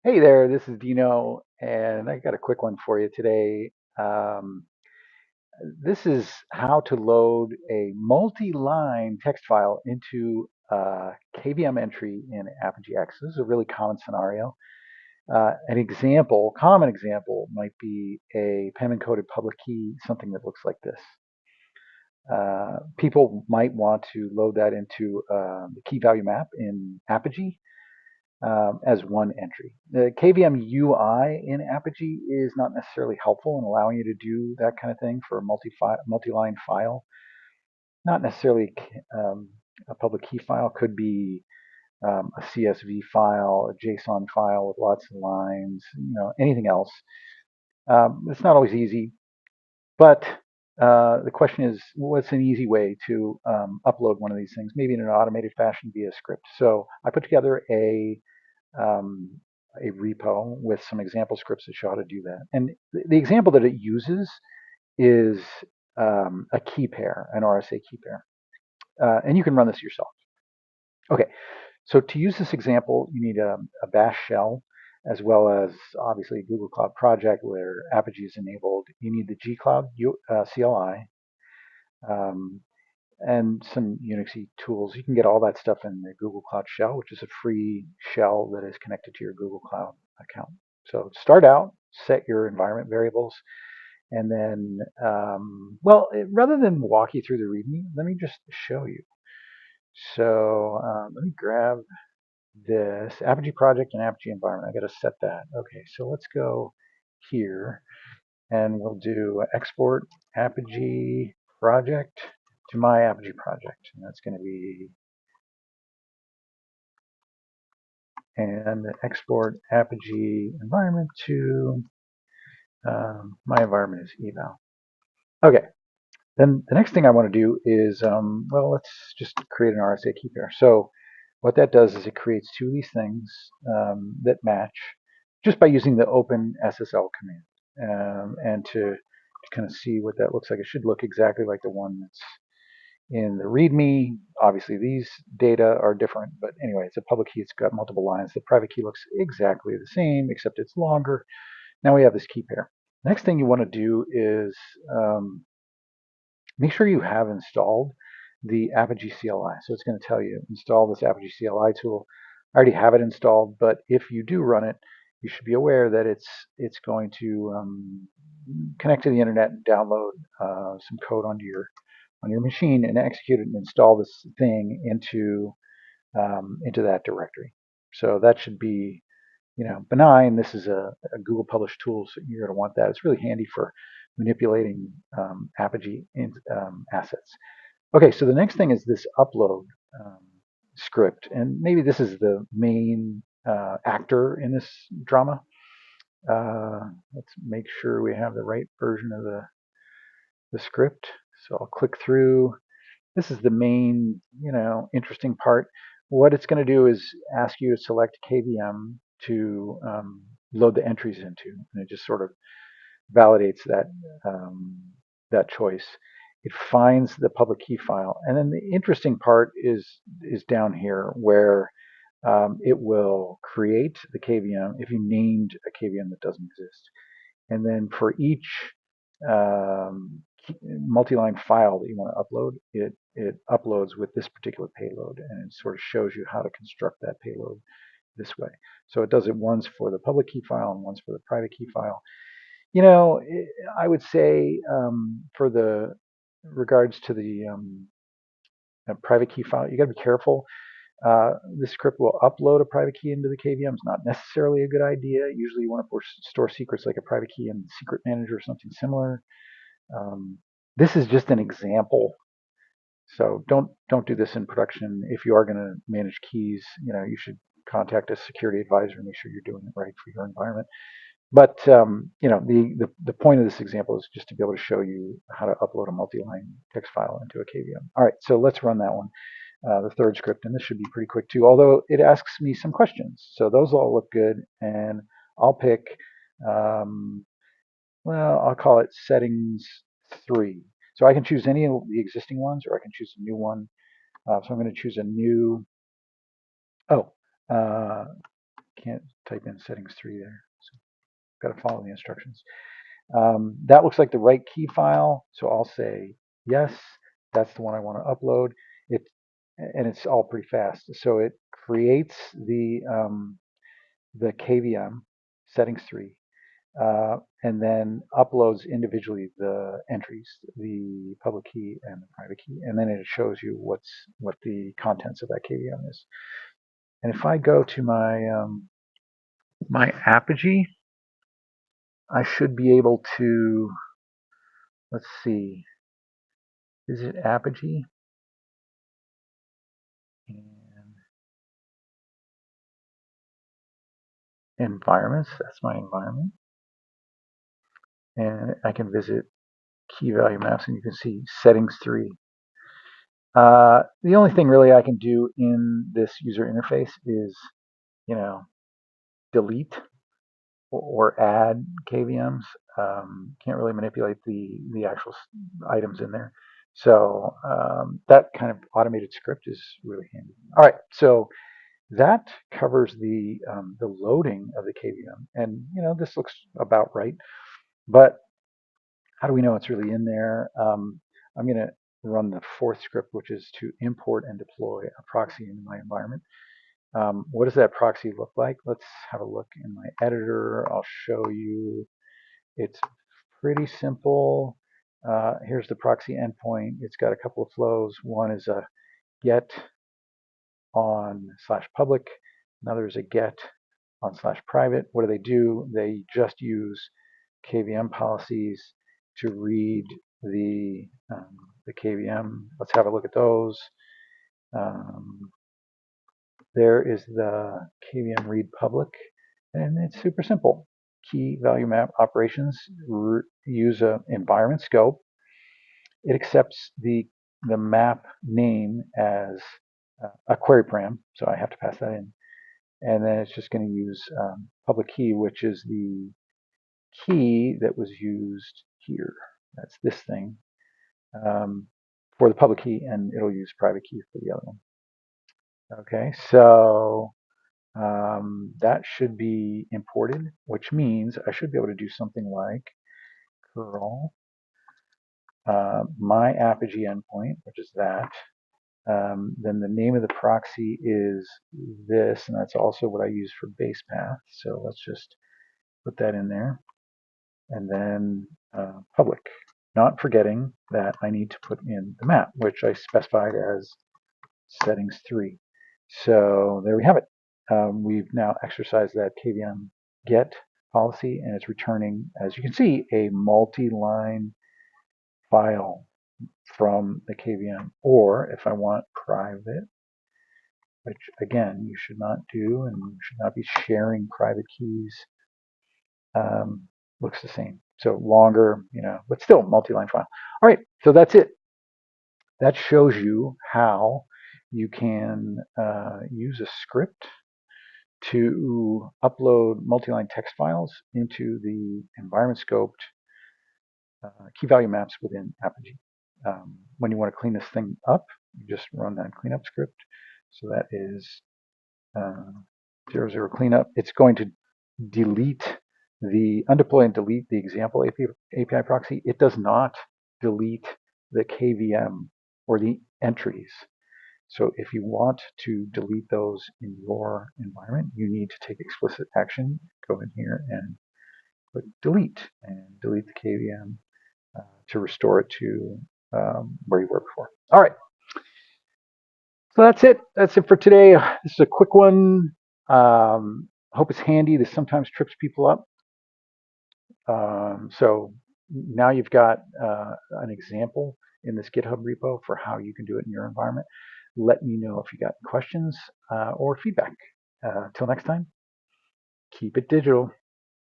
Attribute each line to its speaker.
Speaker 1: Hey there, this is Dino, and I got a quick one for you today. Um, this is how to load a multi-line text file into a KVM entry in Apigee X. This is a really common scenario. An example, common example, might be a PEM encoded public key, something that looks like this. People might want to load that into the key value map in Apigee as one entry. The KVM UI in Apigee is not necessarily helpful in allowing you to do that kind of thing for a multi-line file. Not necessarily a public key file. Could be a CSV file, a JSON file with lots of lines, anything else. It's not always easy, but the question is, what's an easy way to upload one of these things, maybe in an automated fashion via script? So I put together um, a repo with some example scripts that show how to do that. And the example that it uses is a key pair, an RSA key pair. And you can run this yourself. Okay, so to use this example, you need a bash shell, as well as obviously a Google Cloud Project where Apigee is enabled. You need the gcloud CLI, um, and some Unixy tools. You can get all that stuff in the Google Cloud Shell, which is a free shell that is connected to your Google Cloud account. So start out, set your environment variables, and then, rather than walk you through the README, let me just show you. So let me grab this Apigee project and Apigee environment. I got to set that. Okay, so let's go here, and we'll do export Apigee project to my Apigee project, and that's going to be, and export Apigee environment to my environment is eval. Okay, then the next thing I want to do is, let's just create an RSA key pair. So what that does is it creates two of these things that match just by using the open SSL command. And to kind of see what that looks like, it should look exactly like the one that's in the README. Obviously, these data are different, but anyway, it's a public key. It's got multiple lines. The private key looks exactly the same, except it's longer. Now we have this key pair. Next thing you want to do is make sure you have installed the Apigee CLI. So it's going to tell you install this Apigee CLI tool. I already have it installed, but if you do run it, you should be aware that it's going to connect to the internet and download some code onto your machine and execute it and install this thing into that directory. So that should be benign. This is a Google published tool, so you're going to want that. It's really handy for manipulating Apigee assets. Okay, so the next thing is this upload script, and maybe this is the main actor in this drama. Let's make sure we have the right version of the script. So I'll click through. This is the main, interesting part. What it's going to do is ask you to select KVM to load the entries into, and it just sort of validates that choice. It finds the public key file, and then the interesting part is down here where it will create the KVM if you named a KVM that doesn't exist, and then for each um, multi-line file that you want to upload, it uploads with this particular payload, and it sort of shows you how to construct that payload this way. So it does it once for the public key file and once for the private key file. I would say for the regards to the private key file, you got to be careful. This script will upload a private key into the KVM. It's not necessarily a good idea. Usually you want to store secrets like a private key in the secret manager or something similar. This is just an example. So don't do this in production. If you are going to manage keys, you should contact a security advisor and make sure you're doing it right for your environment. But the point of this example is just to be able to show you how to upload a multi-line text file into a KVM. All right, so let's run that one, the third script, and this should be pretty quick too. Although it asks me some questions, so those all look good, and I'll pick. I'll call it settings 3. So I can choose any of the existing ones, or I can choose a new one. So I'm going to choose a new. Oh, can't type in settings 3 there. So got to follow the instructions. That looks like the right key file, so I'll say yes, that's the one I want to upload. And it's all pretty fast. So it creates the KVM settings 3, and then uploads individually the entries, the public key and the private key, and then it shows you what the contents of that KVM is. And if I go to my Apigee, I should be able to, let's see, visit Apigee and environments. That's my environment, and I can visit key value maps, and you can see settings 3. The only thing really I can do in this user interface is, delete or add KVMs. Can't really manipulate the actual items in there. So that kind of automated script is really handy. All right, so that covers the loading of the KVM, and this looks about right. But how do we know it's really in there? I'm going to run the fourth script, which is to import and deploy a proxy into my environment. What does that proxy look like? Let's have a look in my editor. I'll show you. It's pretty simple. Here's the proxy endpoint. It's got a couple of flows. One is a get on /public. Another is a get on /private. What do? They just use KVM policies to read the KVM. Let's have a look at those. There is the KVM read public, and it's super simple. Key value map operations use an environment scope. It accepts the map name as a query param, so I have to pass that in. And then it's just going to use public key, which is the key that was used here. That's this thing for the public key, and it'll use private key for the other one. Okay, so that should be imported, which means I should be able to do something like curl my Apigee endpoint, which is that. Then the name of the proxy is this, and that's also what I use for base path. So let's just put that in there. And then public, not forgetting that I need to put in the map, which I specified as settings 3. So there we have it. We've now exercised that KVM get policy, and it's returning, as you can see, a multi-line file from the KVM. Or if I want private, which again you should not do, and you should not be sharing private keys, looks the same. So longer, but still multi-line file. All right, so that's it. That shows you how you can use a script to upload multi-line text files into the environment scoped key value maps within Apigee. When you want to clean this thing up, you just run that cleanup script. So that is 00 cleanup. It's going to undeploy and delete the example API proxy. It does not delete the KVM or the entries. So if you want to delete those in your environment, you need to take explicit action. Go in here and click delete, and delete the KVM to restore it to where you were before. All right. So that's it. That's it for today. This is a quick one. Hope it's handy. This sometimes trips people up. So now you've got an example in this GitHub repo for how you can do it in your environment. Let me know if you got questions or feedback. Till next time, keep it digital.